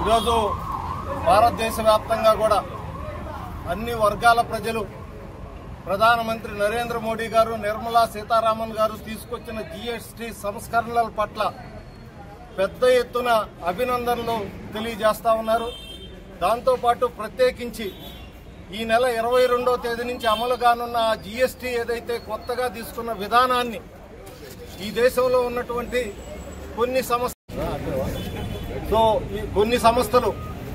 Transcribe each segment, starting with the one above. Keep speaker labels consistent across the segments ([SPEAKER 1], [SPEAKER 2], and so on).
[SPEAKER 1] ఈరోజు భారతదేశ వ్యాప్తంగా కూడా అన్ని వర్గాల ప్రజలు ప్రధానమంత్రి నరేంద్ర మోడీ గారు, నిర్మలా సీతారామన్ గారు తీసుకొచ్చిన జీఎస్టీ సంస్కరణల పట్ల పెద్ద ఎత్తున అభినందనలు తెలియజేస్తా ఉన్నారు. దాంతోపాటు ప్రత్యేకించి ఈ నెల 22వ తేదీ నుంచి అమలు కానున్న జీఎస్టీ ఏదైతే కొత్తగా తీసుకున్న విధానాన్ని ఈ దేశంలో ఉన్నటువంటి కొన్ని సంస్థలు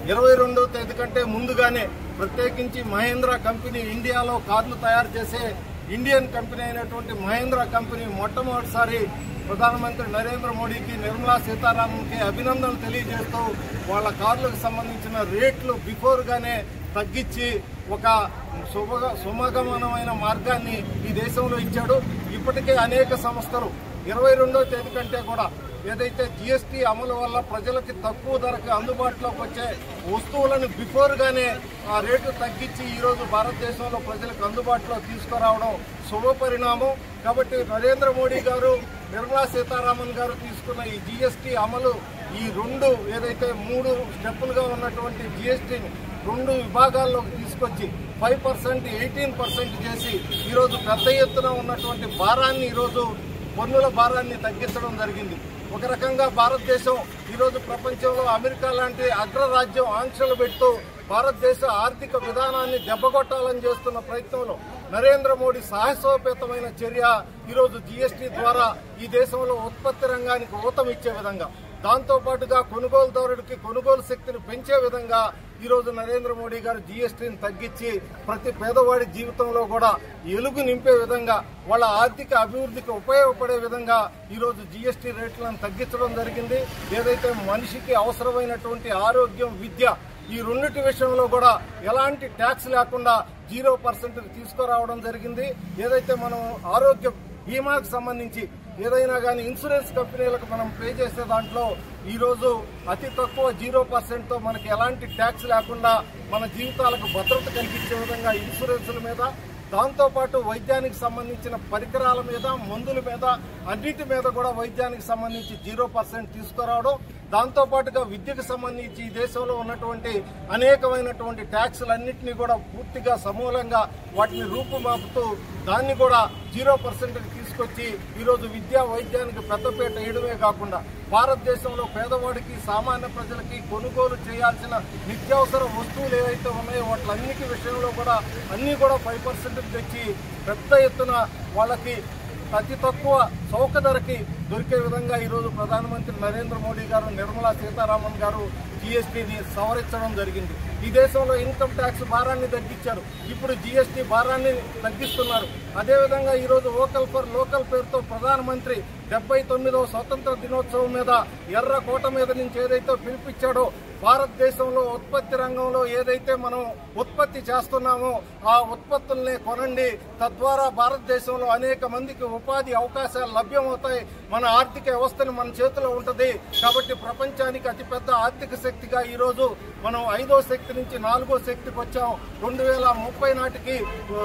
[SPEAKER 1] 22వ తేదీ కంటే ముందుగానే ప్రత్యేకించి మహేంద్ర కంపెనీ ఇండియాలో కార్లు తయారు చేసే ఇండియన్ కంపెనీ అయినటువంటి మహేంద్ర కంపెనీ మొట్టమొదటిసారి ప్రధానమంత్రి నరేంద్ర మోడీకి, నిర్మలా సీతారామన్కి అభినందనలు తెలియజేస్తూ వాళ్ళ కార్లకు సంబంధించిన రేట్లు బిఫోర్గానే తగ్గించి ఒక సుమగమనమైన మార్గాన్ని ఈ దేశంలో ఇచ్చాడు. ఇప్పటికే అనేక సంస్థలు 22వ తేదీ కంటే కూడా ఏదైతే జీఎస్టీ అమలు వల్ల ప్రజలకి తక్కువ ధరకు అందుబాటులోకి వచ్చే వస్తువులను బిఫోర్గానే ఆ రేటు తగ్గించి ఈరోజు భారతదేశంలో ప్రజలకు అందుబాటులో తీసుకురావడం శుభ పరిణామం. కాబట్టి నరేంద్ర మోడీ గారు, నిర్మలా సీతారామన్ గారు తీసుకున్న ఈ జీఎస్టీ అమలు ఈ రెండు ఏదైతే 3 స్టెప్పులుగా ఉన్నటువంటి జీఎస్టీని 2 విభాగాల్లోకి తీసుకొచ్చి 5%, 18% చేసి ఈరోజు పెద్ద ఎత్తున ఉన్నటువంటి భారాన్ని, ఈరోజు పన్నుల భారాన్ని తగ్గించడం జరిగింది. ఒక రకంగా భారతదేశం ఈరోజు ప్రపంచంలో అమెరికా లాంటి అగ్రరాజ్యం ఆంక్షలు పెడుతూ భారతదేశ ఆర్థిక విధానాన్ని దెబ్బకొట్టాలని చేస్తున్న ప్రయత్నంలో నరేంద్ర మోడీ సాహసోపేతమైన చర్య ఈరోజు జీఎస్టీ ద్వారా ఈ దేశంలో ఉత్పత్తి రంగానికి ఊతమిచ్చే విధంగా, దాంతోపాటుగా కొనుగోలుదారుడికి కొనుగోలు శక్తిని పెంచే విధంగా ఈరోజు నరేంద్ర మోడీ గారు జీఎస్టీని తగ్గించి ప్రతి పేదవాడి జీవితంలో కూడా ఎలుగు నింపే విధంగా, వాళ్ళ ఆర్థిక అభివృద్ధికి ఉపయోగపడే విధంగా ఈరోజు జీఎస్టీ రేట్లను తగ్గించడం జరిగింది. ఏదైతే మనిషికి అవసరమైనటువంటి ఆరోగ్యం, విద్య ఈ రెండింటి విషయంలో కూడా ఎలాంటి ట్యాక్స్ లేకుండా 0% తీసుకురావడం జరిగింది. ఏదైతే మనం ఆరోగ్య బీమాకు సంబంధించి ఏదైనా కానీ ఇన్సూరెన్స్ కంపెనీలకు మనం పే చేసే దాంట్లో ఈరోజు అతి తక్కువ 0%తో మనకి ఎలాంటి ట్యాక్స్ లేకుండా మన జీవితాలకు భద్రత కల్పించే విధంగా ఇన్సూరెన్సుల మీద, దాంతోపాటు వైద్యానికి సంబంధించిన పరికరాల మీద, మందుల మీద, అన్నిటి మీద కూడా వైద్యానికి సంబంధించి 0% తీసుకురావడం, దాంతోపాటుగా విద్యకు సంబంధించి ఈ దేశంలో ఉన్నటువంటి అనేకమైనటువంటి ట్యాక్సులన్నింటినీ కూడా పూర్తిగా సమూలంగా వాటిని రూపుమాపుతూ దాన్ని కూడా 0% తీసుకొచ్చి ఈరోజు విద్యా వైద్యానికి పెద్దపీట వేయడమే కాకుండా భారతదేశంలో పేదవాడికి, సామాన్య ప్రజలకి కొనుగోలు చేయాల్సిన నిత్యావసర వస్తువులు ఏవైతే ఉన్నాయో వాటిలన్నిటి విషయంలో కూడా అన్నీ కూడా 5% తెచ్చి పెద్ద ఎత్తున వాళ్ళకి అతి తక్కువ చౌక ధరకి దొరికే విధంగా ఈరోజు ప్రధానమంత్రి నరేంద్ర మోడీ గారు, నిర్మలా సీతారామన్ గారు జీఎస్టీని సవరించడం జరిగింది. ఈ దేశంలో ఇన్కమ్ ట్యాక్స్ భారాన్ని తగ్గించారు, ఇప్పుడు జీఎస్టీ భారాన్ని తగ్గిస్తున్నారు. అదేవిధంగా ఈరోజు వోకల్ ఫర్ లోకల్ పేరుతో ప్రధానమంత్రి 79వ స్వతంత్ర దినోత్సవం మీద ఎర్రకోట మీద నుంచి ఏదైతే పిలిపించాడో, భారతదేశంలో ఉత్పత్తి రంగంలో ఏదైతే మనం ఉత్పత్తి చేస్తున్నామో ఆ ఉత్పత్తుల్ని కొనండి, తద్వారా భారతదేశంలో అనేక మందికి ఉపాధి అవకాశాలు లభ్యమవుతాయి, మన ఆర్థిక వ్యవస్థను మన చేతిలో ఉంటుంది. కాబట్టి ప్రపంచానికి అతిపెద్ద ఆర్థిక శక్తిగా ఈరోజు మనం 5వ శక్తి నుంచి 4వ శక్తికి వచ్చాం. 2030 నాటికి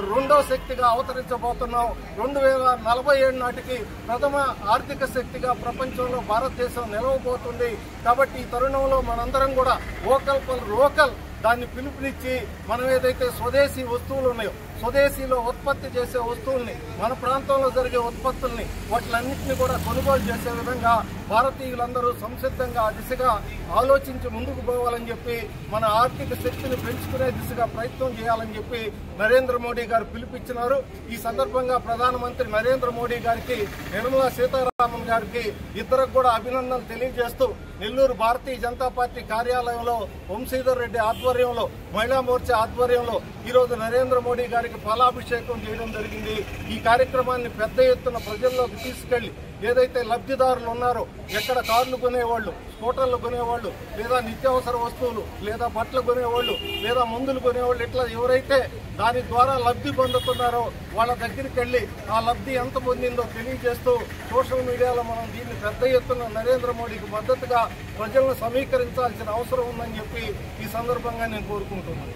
[SPEAKER 1] 2వ శక్తిగా అవతరించబోతున్నాం. 2047 నాటికి ప్రథమ ఆర్థిక శక్తిగా ప్రపంచంలో భారతదేశం నిలవబోతుంది. కాబట్టి ఈ తరుణంలో మనందరం కూడా వోకల్ ఫర్ లోకల్ దాన్ని పిలుపునిచ్చి మనం ఏదైతే స్వదేశీ వస్తువులు ఉన్నాయో, స్వదేశీలో ఉత్పత్తి చేసే వస్తువుల్ని, మన ప్రాంతంలో జరిగే ఉత్పత్తుల్ని వాటిలన్నింటినీ కూడా కొనుగోలు చేసే విధంగా భారతీయులందరూ సంసిద్ధంగా ఆ దిశగా ఆలోచించి ముందుకు పోవాలని చెప్పి, మన ఆర్థిక శక్తిని పెంచుకునే దిశగా ప్రయత్నం చేయాలని చెప్పి నరేంద్ర మోడీ గారు పిలుపిచ్చినారు. ఈ సందర్భంగా ప్రధానమంత్రి నరేంద్ర మోడీ గారికి, నిర్మలా సీతారామన్ గారికి ఇద్దరికి కూడా అభినందనలు తెలియజేస్తూ నెల్లూరు భారతీయ జనతా పార్టీ కార్యాలయంలో వంశీధర్ రెడ్డి ఆధ్వర్యంలో, మహిళా మోర్చా ఆధ్వర్యంలో ఈరోజు నరేంద్ర మోడీ గారికి ఫలాభిషేకం చేయడం జరిగింది. ఈ కార్యక్రమాన్ని పెద్ద ఎత్తున ప్రజల్లోకి తీసుకెళ్లి ఏదైతే లబ్ధిదారులు ఉన్నారో, ఎక్కడ కార్లు కొనేవాళ్ళు, స్కూటర్లు కొనేవాళ్ళు, లేదా నిత్యావసర వస్తువులు, లేదా బట్టలు కొనేవాళ్ళు, లేదా మందులు కొనేవాళ్ళు, ఇట్లా ఎవరైతే దాని ద్వారా లబ్ధి పొందుతున్నారో వాళ్ళ దగ్గరికి వెళ్లి ఆ లబ్ధి ఎంత పొందిందో తెలియజేస్తూ సోషల్ మీడియాలో మనం దీన్ని పెద్ద ఎత్తున నరేంద్ర మోడీకి మద్దతుగా ప్రజలను సమీకరించాల్సిన అవసరం ఉందని చెప్పి ఈ సందర్భంగా నేను కోరుకుంటున్నాను.